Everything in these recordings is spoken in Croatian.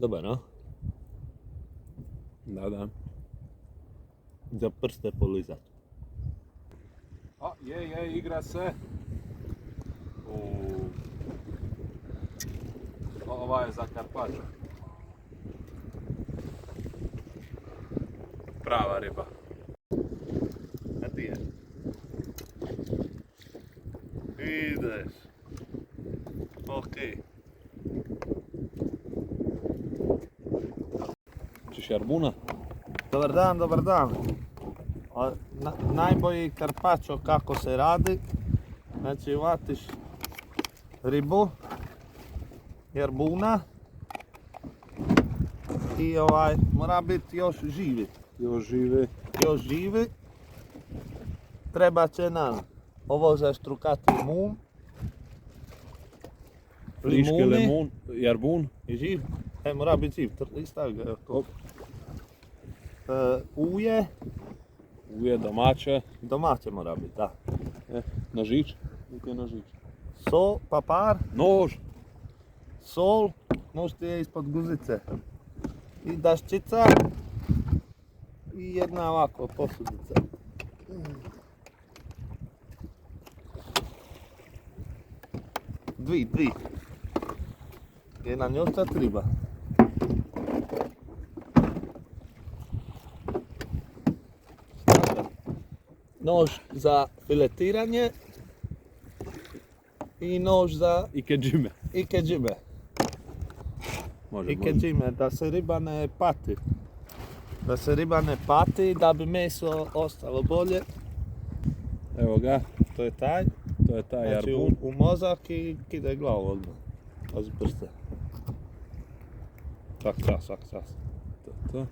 Dobar, no? Da. Za prste polizat. A, je, igra se. Ova je za karpačo. Prava riba. A ti je? Ideš. Okej. Čiš jarbuna? Dobar dan. Najbolji karpačo kako se radi. Znači vatiš ribu, jarbuna i mora biti još živi. Još živi. Treba će nam ovo zaštrukati limun. Liški limun, jarbun. I živ. Mora biti živ. Stavi ga. Uje. Uje domaće. Domaće mora biti, da. Nožić. Gdje je nožić? Sol, papar. Nož. Sol. Nož ti je ispod guzice. I daščica. I jedna ovako posudica. Dvi. Jedna njošta triba. Nož za filetiranje i nož za Ikeđime. Ikeđime, da se riba ne pati. Da bi meso ostalo bolje. Evo ga, To je taj. Znači jarbun. u mozak i kidaj glavu odmah. Pazi prste. Svak čas. To.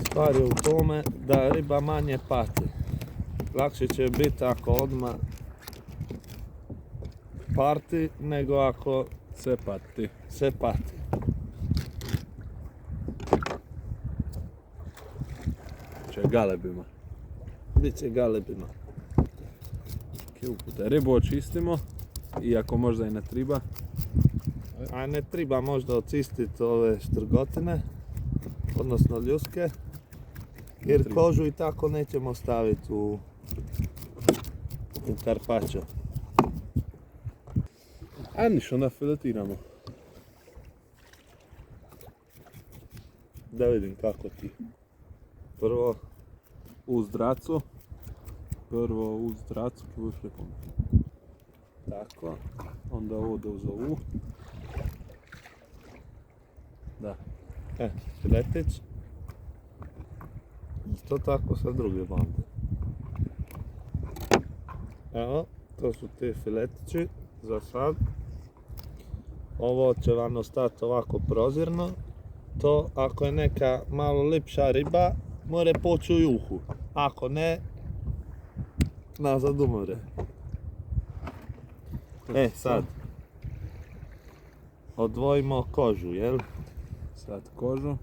Stvar je u tome da riba manje pati. Lakše će biti ako odmah parti nego ako Sve pati. se pati. Če galebima. Biće galebima. Da ribu očistimo, iako možda i ne triba. A ne treba možda očistiti ove štrgotine, odnosno ljuske, jer kožu i tako nećemo staviti u karpačo. A niš, onda filetiramo. Da vidim kako ti. Prvo Uz dracu. Kako još rekao. Tako. Onda ovdje uz ovu. Da. filetić. Isto tako sa druge bande. Evo, to su ti filetići za sad. Ovo će vam ostati ovako prozirno. To ako je neka malo lipša riba, more poći u juhu. Ako ne, nazad umore. Sad. Odvojimo kožu, jel? Sad kožu.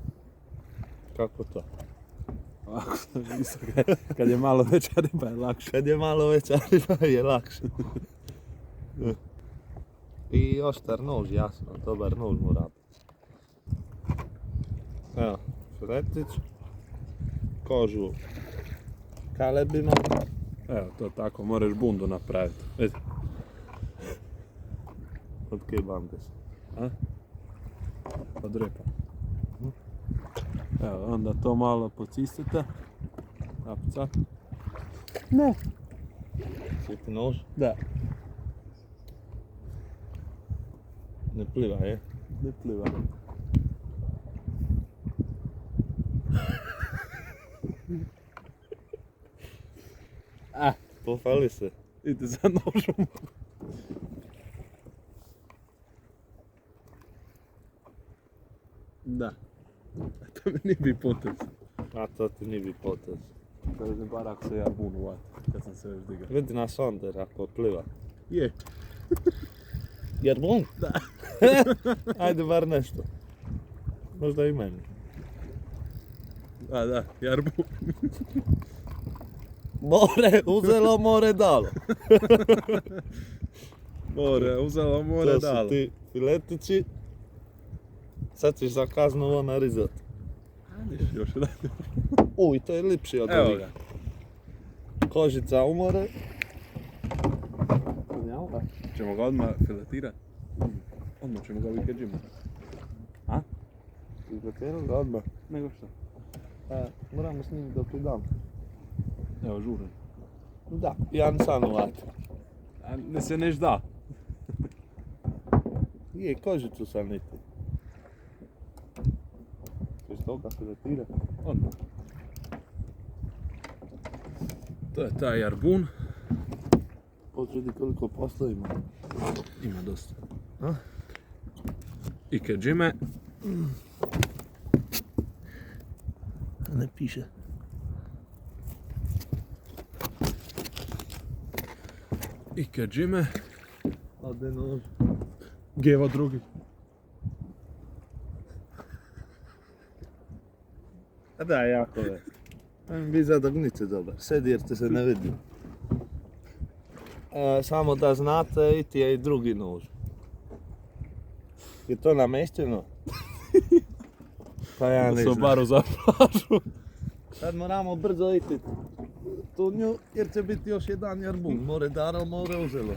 Kako to? Ovako, kad je malo veća riba je lakše. Kad je malo veća riba je lakše. I oštar nož, jasno, dobar nož mora biti. Evo, filetić, kožu kalebimo. Evo, to tako, moraš bundu napraviti. Vidi. Od kje bande su? Od repa. Evo, onda to malo pocistite. Cap. Ne. Sjeti nož? Da. Ne pliva, je? Ne pliva. Pofali se. Ide za nožom. Da. To mi nije bi potez. A to ti nije bi potez. Da vidim bar ako se jarbun uvati, kad sam se već digao. Vidi na sonder ako pliva. Je. Jarbun? Da. Ajde bar nešto. Možda i meni. A da, jarbun. More uzelo, more dalo. More, uzelo more To dalo. su ti filetići. Sad ćeš za kaznu ovo narizati. Još jedan. Uj, to je lipši od Evo ovih. ga. Kožica umore. Ćemo ga odmah filetirati. Odmah ćemo ga vikeđima. A? Izletirali ga odmah. Nego što? Moramo snimiti dok ti dam. Evo, žuren. Da, ja nisam uvati. A ne se neš da. Je, kožicu sam niti. Češ toga filetirati? Odmah. To je taj jarbun. Potrudi koliko posla ima. Ima dosta. A? I keđime. Ne piše. I keđime. Ode nož. Gevo drugi. A da, jako je. Ajme bi zadognice dobar. Sedi jer te se ne vidi. Samo da znate, iti je i drugi nož. Je to namješteno? Pa ja ne Da se znam. obaru za plažu. Sad moramo brzo iti tu nju jer će biti još jedan jarbun. More daro, more uzelo.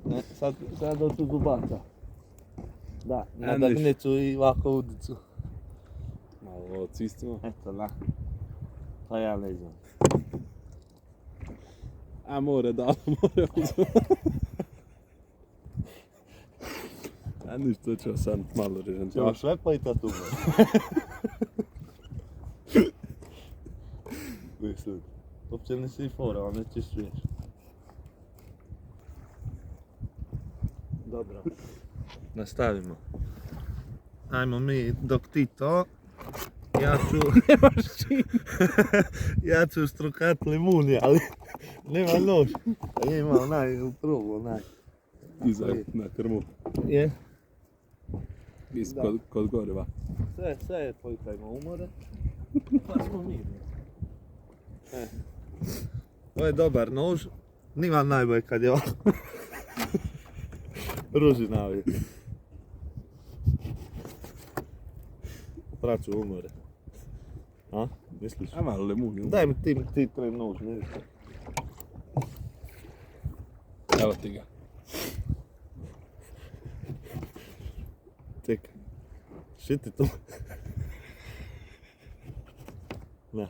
Ne, sad doću zubaca. Da, na Eniš. dagnicu i ovako udicu. Malo ocistimo. Eto, da. Pa ja ne znam. A more dalo, more uzelo. A ništa ću sad malo režem. Ćemo sve pojitati umor. Mislim, uopće nisi i fora, on neće sviješ. Dobro. Nastavimo. Ajmo mi, dok ti to, ja ću... ja ću strukat limunje, ali nema nož. A je imao onaj, u probu onaj. Iza na krmu. Je? Da. Kod goriva. Sve pojkajmo umore, pa smo mirni. Ovo je dobar nož, nima najbolje kad je ovako. Ružinavi. Praću umore. A? Misliš? A malo limun. Daj mi ti tre nož, ne viš. Evo ti ga. Čekaj. Šiti to. Ne.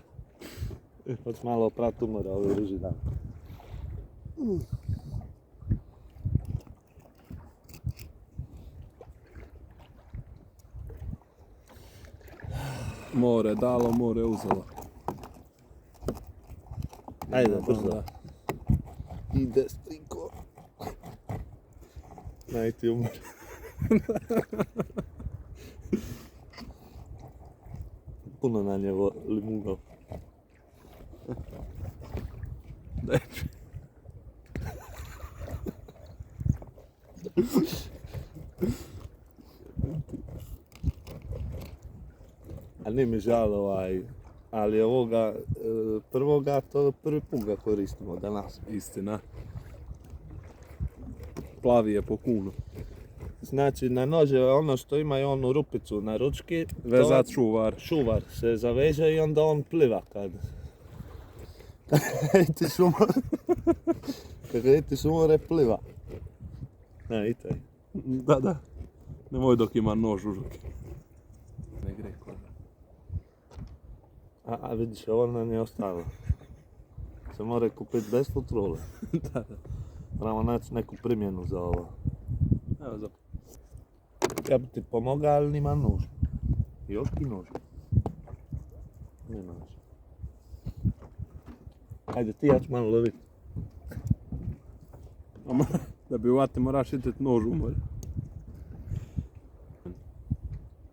Hoć malo oprat umora ovi ružinavi. More dalo, more uzelo. Ajde, brzo. Ide striko. Naj ti umor. Puno na njevo limunov. Daj. A nije mi žal ali ovoga prvoga, to prvi put ga koristimo danas. Istina. Plavi je po kunu. Znači na nože ono što ima i onu rupicu na ručki, Vezat čuvar. šuvar se zaveže i onda on pliva kad itiš umor. Kad itiš umore pliva. Ne, itaj. Da. Nemoj dok ima nož u ruki. Ne gre koda. A vidiš, ovo nam je ostalo. Se mora kupiti bez kontrole. Da. Moramo naći neku primjenu za ovo. Evo za... Ja bi ti pomogao, ali nima nož. Još ti nož. Nema nož. Ajde ti, ja ću malo loviti. Da bi uvati moraš itet nož u more.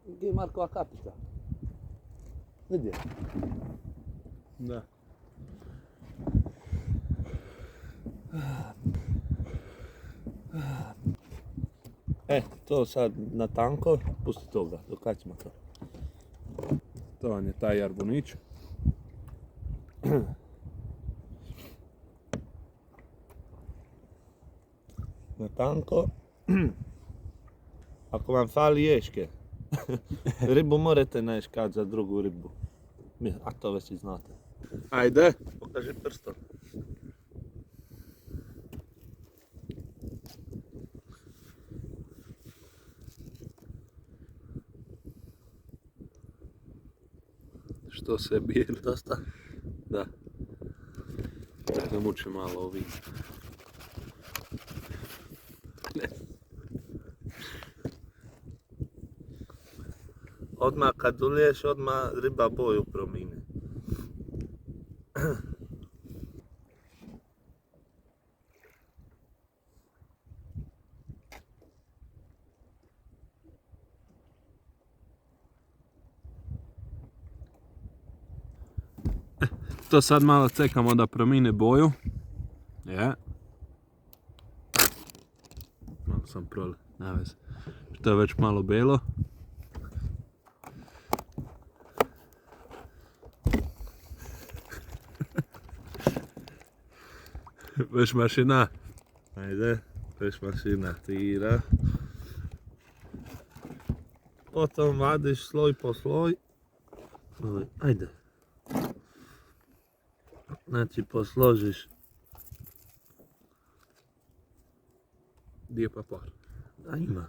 Gdje je Markova kapica? Vidi je. Da. To sad na tanko, pusti toga, do kad ćemo to? To vam je taj jarbunić. Na tanko. Ako vam fali ješke, ribu morate naješkat za drugu ribu. A to već i znate. Ajde, pokaži prstom. Što se bije? Dosta? Da. Da muče malo ovi. Odmah kad uliješ, odmah riba boju promine. To sad malo čekamo da promine boju. Je. Malo sam prolio, nema veze. Što je već malo belo. Veš mašina. Ajde, veš mašina tira. Potom vadiš sloj po sloj. Ajde. Znači posložiš. Gdje je papar? A ima.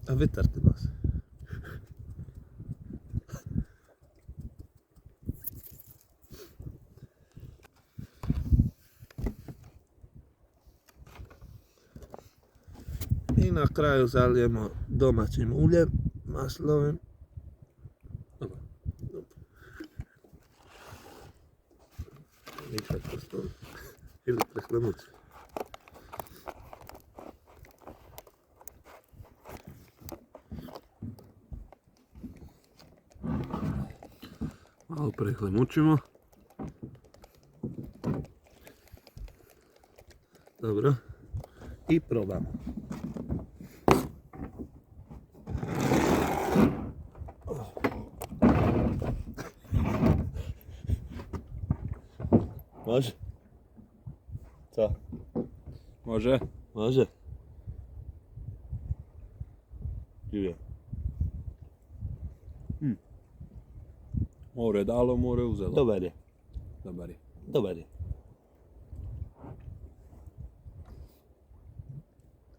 A vetar te nosi. I na kraju zalijemo domaćim uljem, maslovim. Nikad postoji. Ili prehlenuti. Malo prehlemučimo. Dobro. I probamo. Može? Co? Može? Može? Živio. More dalo, more uzelo. Dobar je. Dobar je. Dobar je.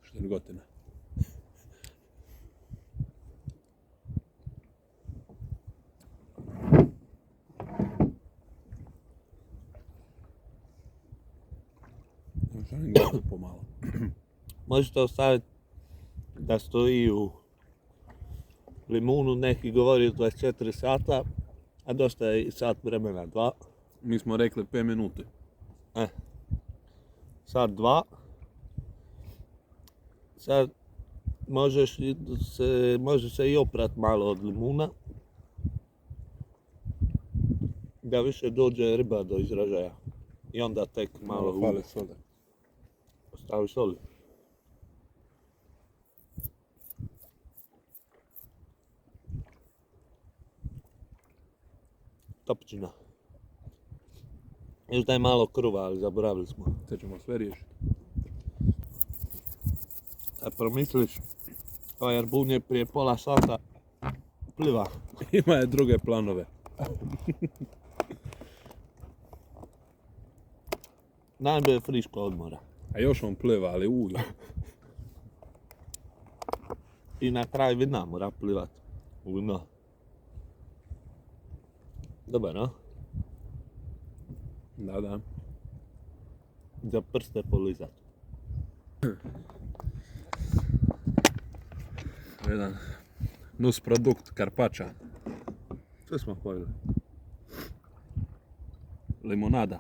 Štrgotina. Želim ga pomalo. Možete ostaviti da stoji u limunu, neki govori 24 sata, a dosta je i sat vremena, 2. Mi smo rekli 5 minuti. Sat 2. Sad može se i oprat malo od limuna. Da više dođe riba do izražaja. I onda tek malo fali sole. Stavi soli. Topčina. Još da je malo kruva, ali zaboravili smo. Sad ćemo sve riješiti. A promisliš, ovaj Jarbun je prije pola sata pliva. Ima je druge planove. Najbolje friško odmora. A još on pliva, ali uju. I na kraj vina mora plivat. U vino. Dobar, no? Da, da. Za prste polizat. Jedan nus produkt Karpača. Sve smo pojeli. Limonada.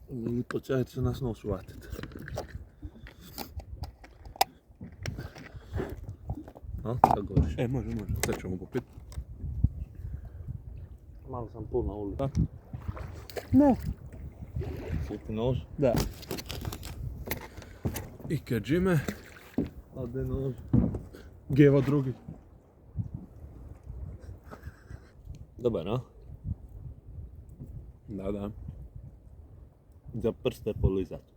Ili počajte se nas nos uvatiti. No, kako govoriš? Može. Sad ćemo popiti. Malo sam puno ulio. Da. Ne. Sjeti nož? Da. I kad džime, Ode nož. Gevo drugi. Dobar, no? Da. Za prste polizat.